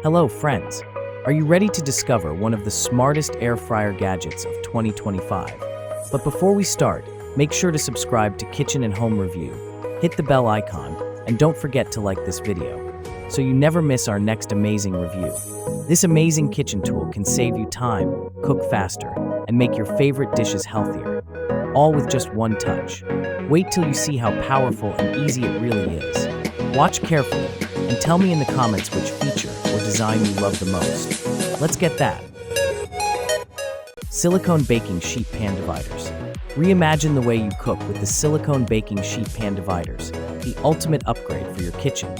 Hello friends, are you ready to discover one of the smartest air fryer gadgets of 2025? But before we start, make sure to subscribe to Kitchen and Home Review, hit the bell icon, and don't forget to like this video, so you never miss our next amazing review. This amazing kitchen tool can save you time, cook faster, and make your favorite dishes healthier, all with just one touch. Wait till you see how powerful and easy it really is. Watch carefully, and tell me in the comments which feature or design you love the most. Let's get that. Silicone baking sheet pan dividers. Reimagine the way you cook with the silicone baking sheet pan dividers, the ultimate upgrade for your kitchen.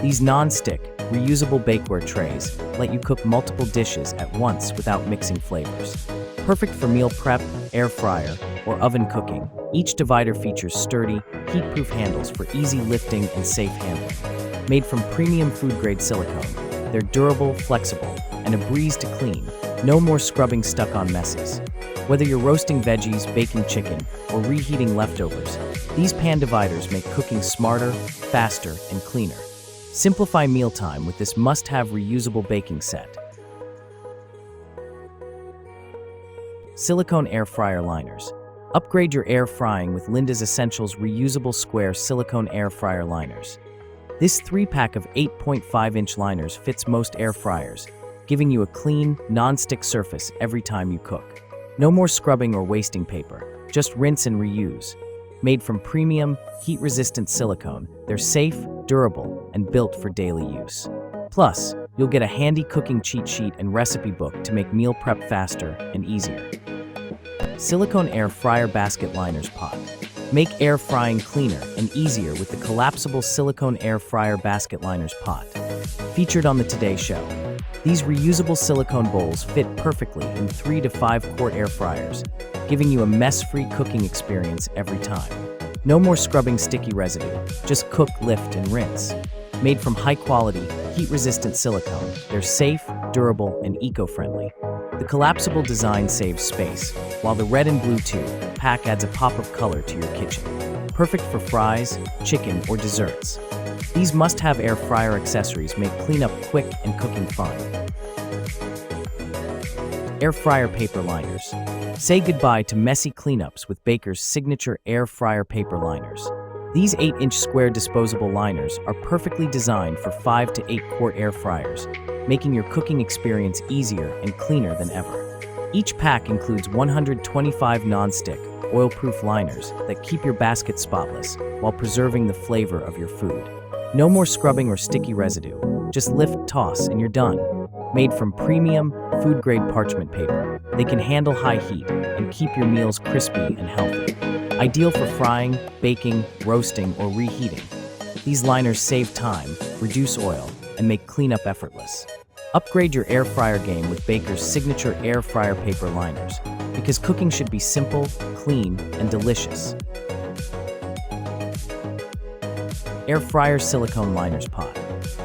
These non-stick, reusable bakeware trays let you cook multiple dishes at once without mixing flavors. Perfect for meal prep, air fryer, or oven cooking, each divider features sturdy, heat-proof handles for easy lifting and safe handling. Made from premium food-grade silicone, they're durable, flexible, and a breeze to clean. No more scrubbing stuck on messes. Whether you're roasting veggies, baking chicken, or reheating leftovers, these pan dividers make cooking smarter, faster, and cleaner. Simplify mealtime with this must-have reusable baking set. Silicone air fryer liners. Upgrade your air frying with Linda's Essentials reusable square silicone air fryer liners. This 3-pack of 8.5-inch liners fits most air fryers, giving you a clean, non-stick surface every time you cook. No more scrubbing or wasting paper, just rinse and reuse. Made from premium, heat-resistant silicone, they're safe, durable, and built for daily use. Plus, you'll get a handy cooking cheat sheet and recipe book to make meal prep faster and easier. Silicone air fryer basket liners pot. Make air frying cleaner and easier with the collapsible silicone air fryer basket liners pot. Featured on the Today Show. These reusable silicone bowls fit perfectly in 3 to 5 quart air fryers, giving you a mess-free cooking experience every time. No more scrubbing sticky residue, just cook, lift, and rinse. Made from high-quality, heat-resistant silicone, they're safe, durable, and eco-friendly. The collapsible design saves space, while the red and blue pack adds a pop of color to your kitchen. Perfect for fries, chicken, or desserts. These must-have air fryer accessories make cleanup quick and cooking fun. Air fryer paper liners. Say goodbye to messy cleanups with Baker's signature air fryer paper liners. These 8-inch square disposable liners are perfectly designed for 5 to 8 quart air fryers, making your cooking experience easier and cleaner than ever. Each pack includes 125 non-stick, oil-proof liners that keep your basket spotless while preserving the flavor of your food. No more scrubbing or sticky residue. Just lift, toss, and you're done. Made from premium, food-grade parchment paper, they can handle high heat and keep your meals crispy and healthy. Ideal for frying, baking, roasting, or reheating. These liners save time, reduce oil, and make cleanup effortless. Upgrade your air fryer game with Baker's signature air fryer paper liners, because cooking should be simple, clean, and delicious. Air fryer silicone liners pot.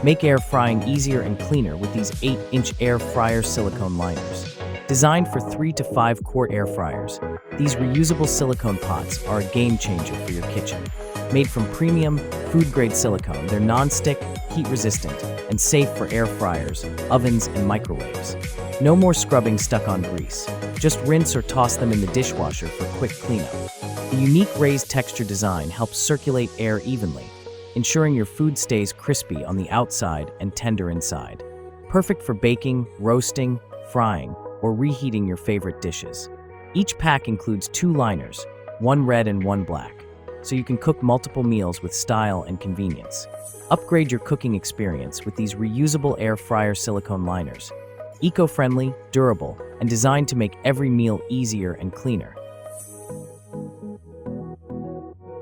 Make air frying easier and cleaner with these 8-inch air fryer silicone liners. Designed for 3 to 5 quart air fryers, these reusable silicone pots are a game changer for your kitchen. Made from premium, food-grade silicone, they're non-stick, heat-resistant, and safe for air fryers, ovens, and microwaves. No more scrubbing stuck on grease. Just rinse or toss them in the dishwasher for quick cleanup. The unique raised texture design helps circulate air evenly, ensuring your food stays crispy on the outside and tender inside. Perfect for baking, roasting, frying, or reheating your favorite dishes. Each pack includes 2 liners, one red and one black, so you can cook multiple meals with style and convenience. Upgrade your cooking experience with these reusable air fryer silicone liners. Eco-friendly, durable, and designed to make every meal easier and cleaner.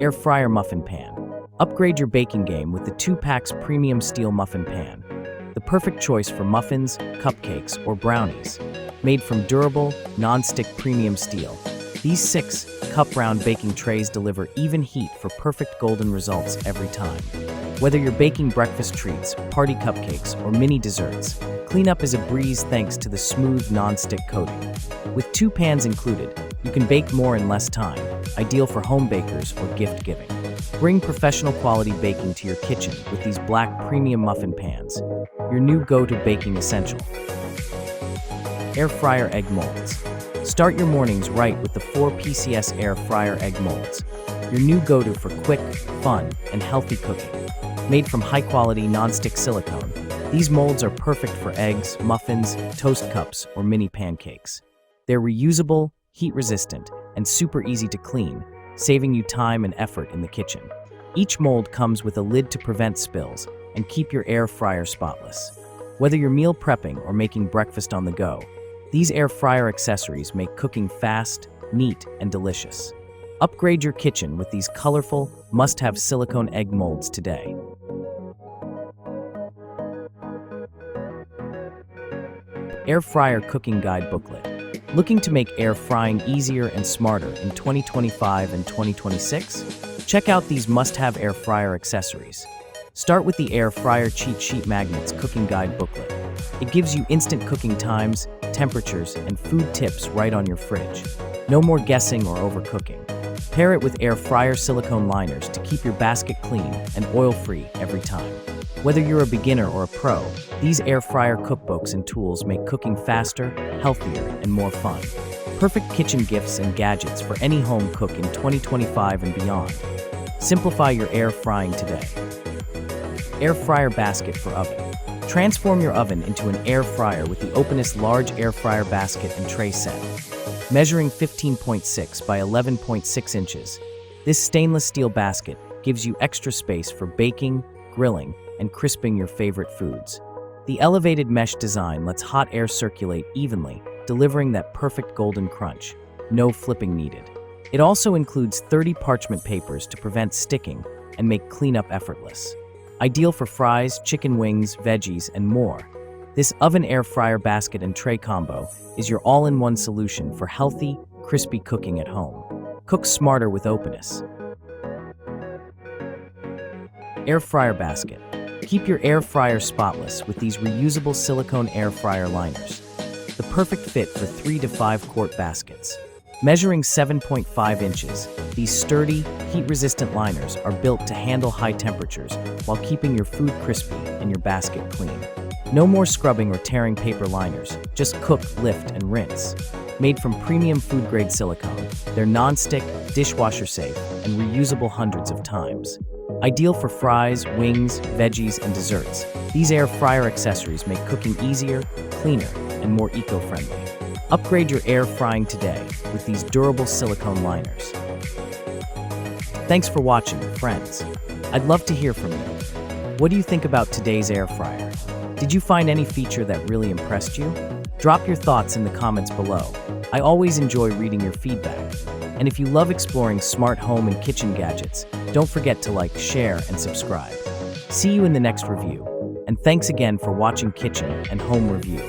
Air fryer muffin pan. Upgrade your baking game with the 2-packs premium steel muffin pan. The perfect choice for muffins, cupcakes, or brownies. Made from durable, non-stick premium steel, these 6 cup-round baking trays deliver even heat for perfect golden results every time. Whether you're baking breakfast treats, party cupcakes, or mini desserts, cleanup is a breeze thanks to the smooth non-stick coating. With 2 pans included, you can bake more in less time, ideal for home bakers or gift giving. Bring professional quality baking to your kitchen with these black premium muffin pans, your new go-to baking essential. Air fryer egg molds. Start your mornings right with the 4 PCS air fryer egg molds, your new go-to for quick, fun, and healthy cooking. Made from high-quality non-stick silicone, these molds are perfect for eggs, muffins, toast cups, or mini pancakes. They're reusable, heat-resistant, and super easy to clean, saving you time and effort in the kitchen. Each mold comes with a lid to prevent spills and keep your air fryer spotless. Whether you're meal prepping or making breakfast on the go, these air fryer accessories make cooking fast, neat, and delicious. Upgrade your kitchen with these colorful, must-have silicone egg molds today. Air Fryer Cooking Guide Booklet. Looking to make air frying easier and smarter in 2025 and 2026? Check out these must-have air fryer accessories. Start with the Air Fryer Cheat Sheet Magnets Cooking Guide Booklet. It gives you instant cooking times, temperatures, and food tips right on your fridge. No more guessing or overcooking. Pair it with air fryer silicone liners to keep your basket clean and oil-free every time. Whether you're a beginner or a pro, these air fryer cookbooks and tools make cooking faster, healthier, and more fun. Perfect kitchen gifts and gadgets for any home cook in 2025 and beyond. Simplify your air frying today. Air fryer basket for oven. Transform your oven into an air fryer with the Openness large air fryer basket and tray set. Measuring 15.6 by 11.6 inches, this stainless steel basket gives you extra space for baking, grilling, and crisping your favorite foods. The elevated mesh design lets hot air circulate evenly, delivering that perfect golden crunch. No flipping needed. It also includes 30 parchment papers to prevent sticking and make cleanup effortless. Ideal for fries, chicken wings, veggies, and more. This oven air fryer basket and tray combo is your all-in-one solution for healthy, crispy cooking at home. Cook smarter with Openness. Air fryer basket. Keep your air fryer spotless with these reusable silicone air fryer liners. The perfect fit for 3 to 5 quart baskets. Measuring 7.5 inches, these sturdy, heat-resistant liners are built to handle high temperatures while keeping your food crispy and your basket clean. No more scrubbing or tearing paper liners, just cook, lift, and rinse. Made from premium food-grade silicone, they're non-stick, dishwasher-safe, and reusable hundreds of times. Ideal for fries, wings, veggies, and desserts, these air fryer accessories make cooking easier, cleaner, and more eco-friendly. Upgrade your air frying today with these durable silicone liners. Thanks for watching, friends. I'd love to hear from you. What do you think about today's air fryer? Did you find any feature that really impressed you? Drop your thoughts in the comments below. I always enjoy reading your feedback. And if you love exploring smart home and kitchen gadgets, don't forget to like, share, and subscribe. See you in the next review. And thanks again for watching Kitchen and Home Review.